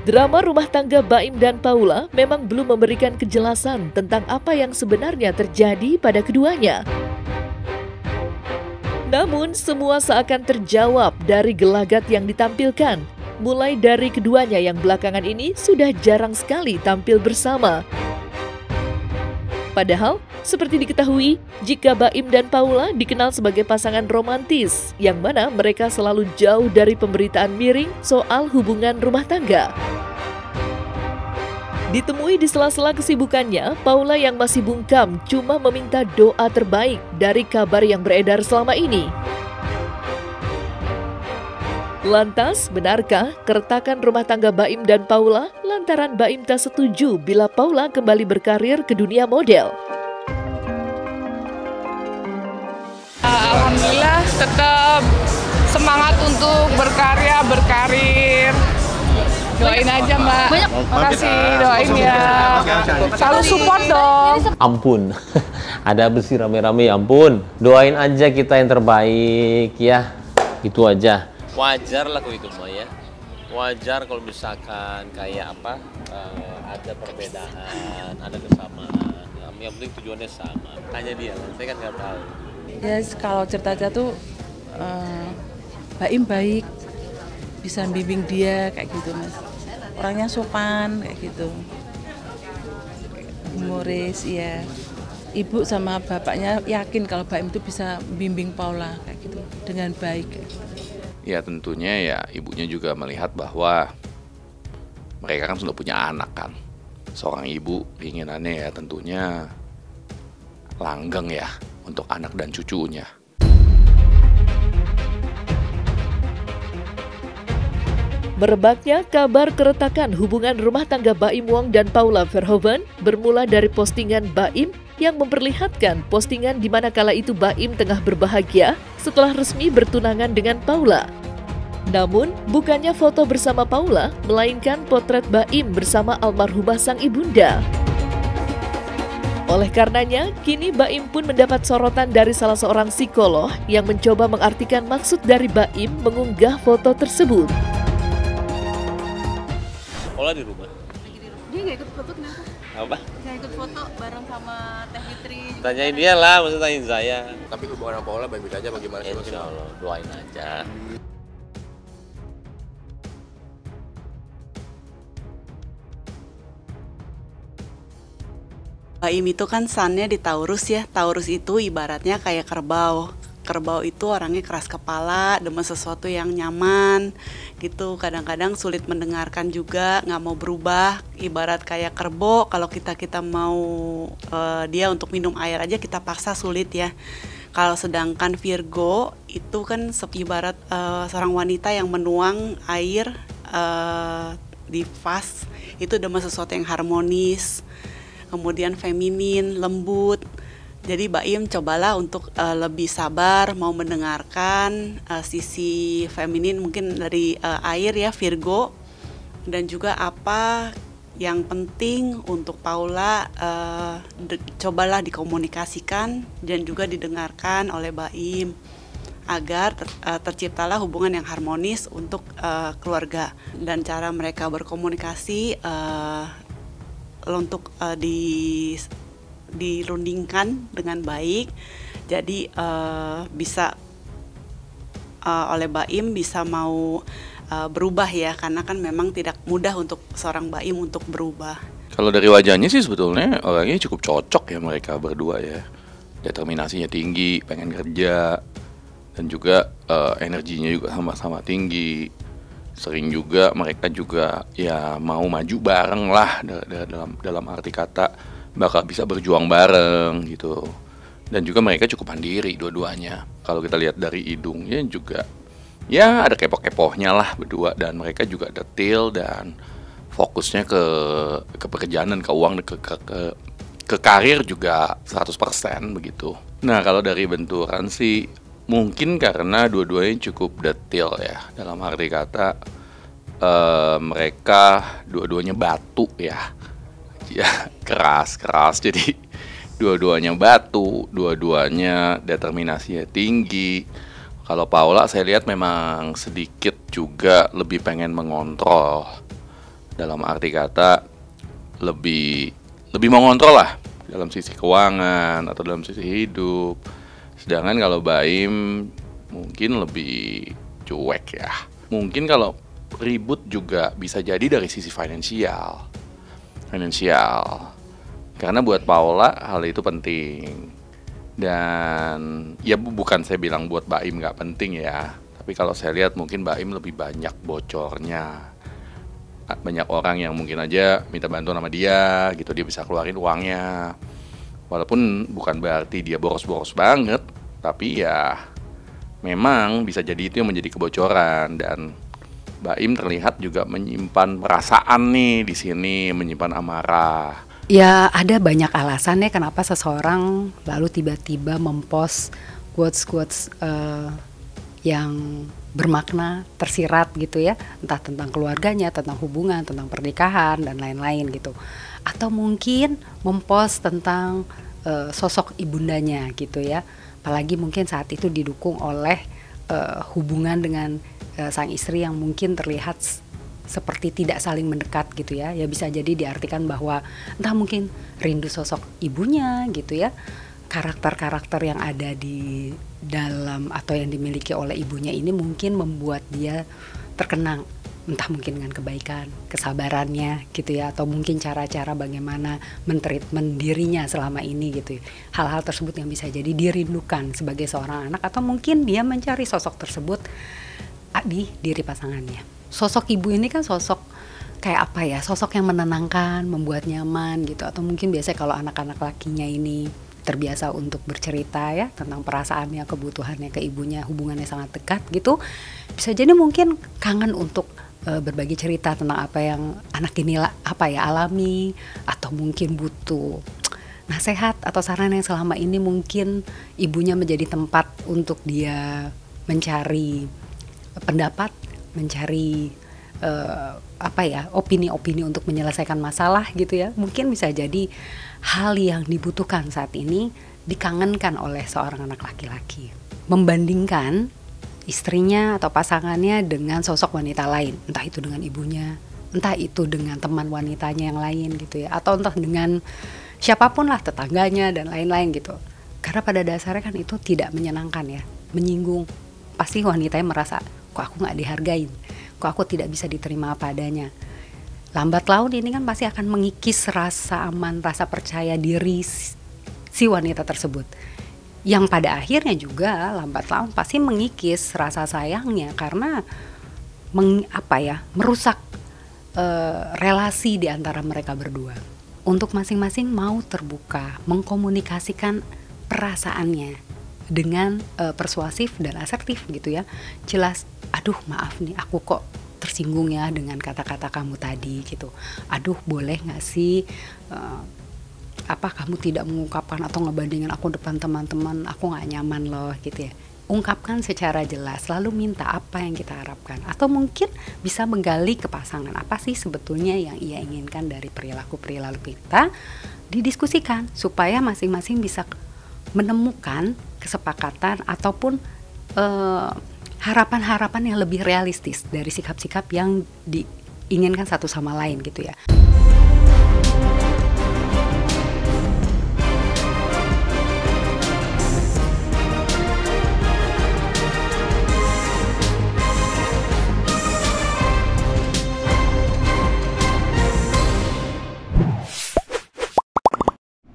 Drama rumah tangga Baim dan Paula memang belum memberikan kejelasan tentang apa yang sebenarnya terjadi pada keduanya. Namun, semua seakan terjawab dari gelagat yang ditampilkan, mulai dari keduanya yang belakangan ini sudah jarang sekali tampil bersama. Padahal, seperti diketahui, jika Baim dan Paula dikenal sebagai pasangan romantis, yang mana mereka selalu jauh dari pemberitaan miring soal hubungan rumah tangga. Ditemui di sela-sela kesibukannya, Paula yang masih bungkam cuma meminta doa terbaik dari kabar yang beredar selama ini. Lantas, benarkah keretakan rumah tangga Baim dan Paula lantaran Baim tak setuju bila Paula kembali berkarir ke dunia model? Alhamdulillah tetap semangat untuk berkarir. Doain aja Mbak. Makasih, doain ya. Selalu support dong. Ampun, ada besi rame-rame, ampun. Doain aja kita yang terbaik ya. Itu aja. Wajar lah kalau itu mah ya. Wajar kalau misalkan kayak apa, ada perbedaan, ada kesamaan. Yang penting tujuannya sama. Tanya dia, saya kan nggak tahu. Ya kalau cerita tuh Baim baik, bisa bimbing dia kayak gitu Mas. Orangnya sopan kayak gitu, humoris ya. Ibu sama bapaknya yakin kalau Baim itu bisa bimbing Paula kayak gitu dengan baik. Ya tentunya ya ibunya juga melihat bahwa mereka kan sudah punya anak kan. Seorang ibu keinginannya ya tentunya langgeng ya untuk anak dan cucunya. Merebaknya kabar keretakan hubungan rumah tangga Baim Wong dan Paula Verhoeven bermula dari postingan Baim yang memperlihatkan postingan di mana kala itu Baim tengah berbahagia setelah resmi bertunangan dengan Paula. Namun, bukannya foto bersama Paula, melainkan potret Baim bersama almarhumah sang ibunda. Oleh karenanya, kini Baim pun mendapat sorotan dari salah seorang psikolog yang mencoba mengartikan maksud dari Baim mengunggah foto tersebut. Paula di rumah. Dia nggak ikut foto kenapa? Apa? Nggak ikut foto bareng sama Teh Fitri. Tanyain dia lah, maksudnya tanyain saya. Tapi hubungan sama Paula baik-baik aja bagaimana? Insya Allah, doain aja. Baim itu kan sunnya di Taurus ya. Taurus itu ibaratnya kayak kerbau. Kerbau itu orangnya keras kepala, demen sesuatu yang nyaman gitu. Kadang-kadang sulit mendengarkan juga, nggak mau berubah. Ibarat kayak kerbau, kalau kita mau dia untuk minum air aja kita paksa sulit ya. Kalau sedangkan Virgo itu kan ibarat seorang wanita yang menuang air di vas, itu demen sesuatu yang harmonis, kemudian feminin, lembut. Jadi Baim cobalah untuk lebih sabar, mau mendengarkan sisi feminin mungkin dari air ya, Virgo. Dan juga apa yang penting untuk Paula, cobalah dikomunikasikan dan juga didengarkan oleh Baim. Agar terciptalah hubungan yang harmonis untuk keluarga. Dan cara mereka berkomunikasi untuk dirundingkan dengan baik, jadi bisa oleh Baim bisa mau berubah ya, karena kan memang tidak mudah untuk seorang Baim untuk berubah. Kalau dari wajahnya sih sebetulnya orangnya cukup cocok ya mereka berdua ya. Determinasinya tinggi, pengen kerja, dan juga energinya juga sama-sama tinggi. Sering juga mereka juga ya mau maju bareng lah dalam arti kata bakal bisa berjuang bareng gitu. Dan juga mereka cukup mandiri dua-duanya. Kalau kita lihat dari hidungnya juga ya ada kepoh-kepohnya lah berdua, dan mereka juga detail dan fokusnya ke pekerjaan dan ke uang, ke karir juga 100% begitu. Nah, kalau dari benturan sih mungkin karena dua-duanya cukup detail ya, dalam arti kata mereka dua-duanya batu ya, keras, jadi dua-duanya batu, dua-duanya determinasinya tinggi. Kalau Paula saya lihat memang sedikit juga lebih pengen mengontrol. Dalam arti kata lebih mengontrol lah dalam sisi keuangan atau dalam sisi hidup. Sedangkan kalau Baim mungkin lebih cuek ya. Mungkin kalau ribut juga bisa jadi dari sisi finansial. Karena buat Paula hal itu penting. Dan ya bukan saya bilang buat Baim nggak penting ya. Tapi kalau saya lihat mungkin Baim lebih banyak bocornya. Banyak orang yang mungkin aja minta bantuan sama dia gitu, dia bisa keluarin uangnya. Walaupun bukan berarti dia boros-boros banget, tapi ya memang bisa jadi itu yang menjadi kebocoran. Dan Baim terlihat juga menyimpan perasaan nih di sini, menyimpan amarah. Ya ada banyak alasannya kenapa seseorang lalu tiba-tiba mempost quotes-quotes yang bermakna, tersirat gitu ya, entah tentang keluarganya, tentang hubungan, tentang pernikahan dan lain-lain gitu. Atau mungkin mempost tentang sosok ibundanya gitu ya. Apalagi mungkin saat itu didukung oleh hubungan dengan sang istri yang mungkin terlihat seperti tidak saling mendekat gitu ya. Ya bisa jadi diartikan bahwa entah mungkin rindu sosok ibunya gitu ya. Karakter-karakter yang ada di dalam atau yang dimiliki oleh ibunya ini mungkin membuat dia terkenang, entah mungkin dengan kebaikan, kesabarannya gitu ya, atau mungkin cara-cara bagaimana mentreatment dirinya selama ini gitu ya. Hal-hal tersebut yang bisa jadi dirindukan sebagai seorang anak, atau mungkin dia mencari sosok tersebut di diri pasangannya. Sosok ibu ini kan sosok kayak apa ya, sosok yang menenangkan, membuat nyaman gitu. Atau mungkin biasanya kalau anak-anak lakinya ini terbiasa untuk bercerita ya tentang perasaannya, kebutuhannya ke ibunya, hubungannya sangat dekat gitu, bisa jadi mungkin kangen untuk berbagi cerita tentang apa yang anak ini alami, atau mungkin butuh nasihat atau saran yang selama ini mungkin ibunya menjadi tempat untuk dia mencari pendapat, mencari opini-opini untuk menyelesaikan masalah gitu ya. Mungkin bisa jadi hal yang dibutuhkan saat ini dikangenkan oleh seorang anak laki-laki, membandingkan istrinya atau pasangannya dengan sosok wanita lain, entah itu dengan ibunya, entah itu dengan teman wanitanya yang lain gitu ya, atau entah dengan siapapun lah, tetangganya dan lain-lain gitu. Karena pada dasarnya kan itu tidak menyenangkan ya, menyinggung. Pasti wanitanya merasa, kok aku gak dihargain, kok aku tidak bisa diterima apa adanya. Lambat laun ini kan pasti akan mengikis rasa aman, rasa percaya diri si wanita tersebut. Yang pada akhirnya juga lambat laun pasti mengikis rasa sayangnya, karena merusak relasi di antara mereka berdua. Untuk masing-masing mau terbuka, mengkomunikasikan perasaannya dengan persuasif dan asertif gitu ya. Jelas, aduh maaf nih, aku kok tersinggung ya dengan kata-kata kamu tadi gitu. Aduh boleh gak sih kamu tidak mengungkapkan atau ngebandingin aku depan teman-teman, aku gak nyaman loh gitu ya. Ungkapkan secara jelas, lalu minta apa yang kita harapkan. Atau mungkin bisa menggali ke pasangan, apa sih sebetulnya yang ia inginkan dari perilaku-perilaku kita, didiskusikan supaya masing-masing bisa menemukan kesepakatan ataupun harapan-harapan yang lebih realistis dari sikap-sikap yang diinginkan satu sama lain gitu ya.